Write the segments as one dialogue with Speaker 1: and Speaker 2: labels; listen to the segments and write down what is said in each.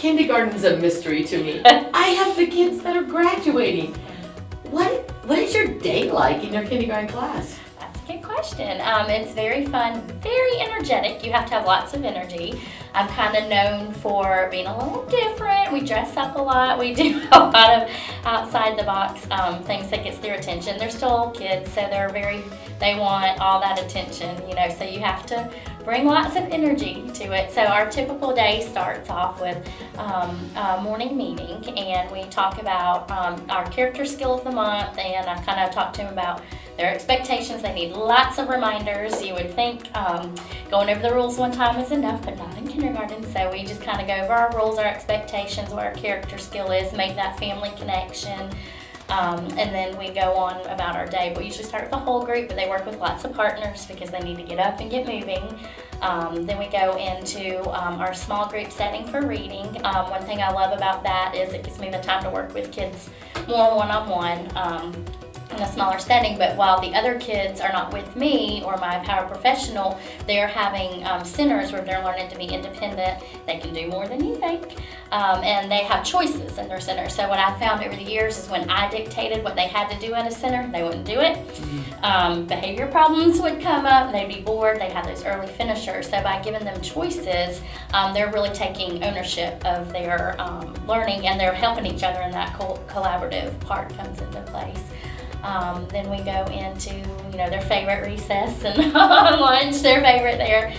Speaker 1: kindergarten's a mystery to me. I have the kids that are graduating. What is your day like in your kindergarten class?
Speaker 2: That's a good question. It's very fun, very energetic. You have to have lots of energy. I'm kind of known for being a little different. We dress up a lot. We do a lot of outside the box things that gets their attention. They're still kids, so they want all that attention, so you have to bring lots of energy to it. So our typical day starts off with a morning meeting, and we talk about our character skill of the month, and I kind of talk to them about their expectations. They need lots of reminders. You would think going over the rules one time is enough, but not in kindergarten. So we just kind of go over our rules, our expectations, what our character skill is, make that family connection. And then we go on about our day. We usually start with the whole group, but they work with lots of partners because they need to get up and get moving. Then we go into our small group setting for reading. One thing I love about that is it gives me the time to work with kids more one-on-one in a smaller setting, but while the other kids are not with me or my paraprofessional, they're having centers where they're learning to be independent. They can do more than you think, and they have choices in their center. So what I found over the years is when I dictated what they had to do at a center, they wouldn't do it. Behavior problems would come up, they'd be bored, they'd have those early finishers. So by giving them choices, they're really taking ownership of their learning, and they're helping each other, and that collaborative part comes into place. Then we go into, their favorite recess and lunch, their favorite there.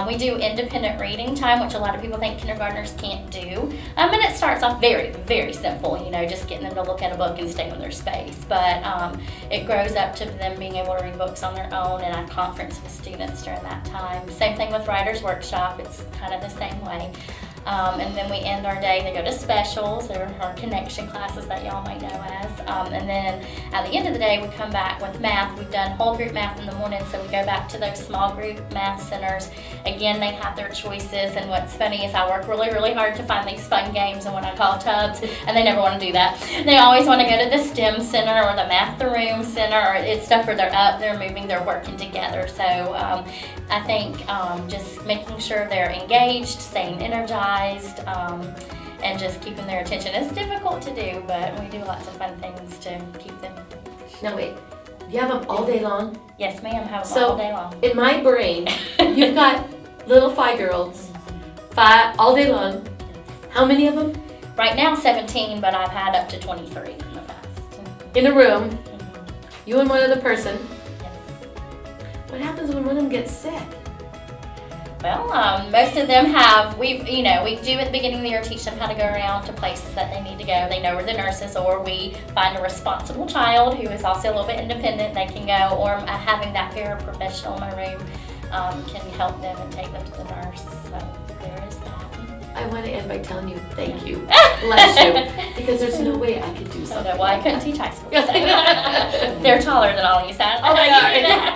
Speaker 2: We do independent reading time, which a lot of people think kindergartners can't do. And it starts off very, very simple, just getting them to look at a book and stay in their space. But it grows up to them being able to read books on their own, and I conference with students during that time. Same thing with Writer's Workshop. It's kind of the same way. And then we end our day, they go to specials. There are connection classes that y'all might know as. And then at the end of the day, we come back with math. We've done whole group math in the morning, so we go back to those small group math centers. Again, they have their choices, and what's funny is I work really, really hard to find these fun games and what I call tubs, and they never want to do that. They always want to go to the STEM center or the Math the Room center, or it's stuff where they're up, they're moving, they're working together. So I think just making sure they're engaged, staying energized, and just keeping their attention. It's difficult to do, but we do lots of fun things to keep them.
Speaker 1: Now wait, you have them all day long?
Speaker 2: Yes, ma'am, have them all day long.
Speaker 1: In my brain, you've got little 5-year-olds, all day long. How many of them?
Speaker 2: Right now 17, but I've had up to 23 in the past.
Speaker 1: In a room, you and one other person.
Speaker 2: Yes.
Speaker 1: What happens when one of them gets sick?
Speaker 2: Well, most of them we do at the beginning of the year teach them how to go around to places that they need to go. They know where the nurse is, or we find a responsible child who is also a little bit independent. They can go, or having that paraprofessional in my room can help them and take them to the nurse. So there is that.
Speaker 1: I want to end by telling you thank you. Bless you. Because there's no way I could do something.
Speaker 2: Well, I couldn't teach high school. So. They're taller than all you said.
Speaker 1: Oh my God.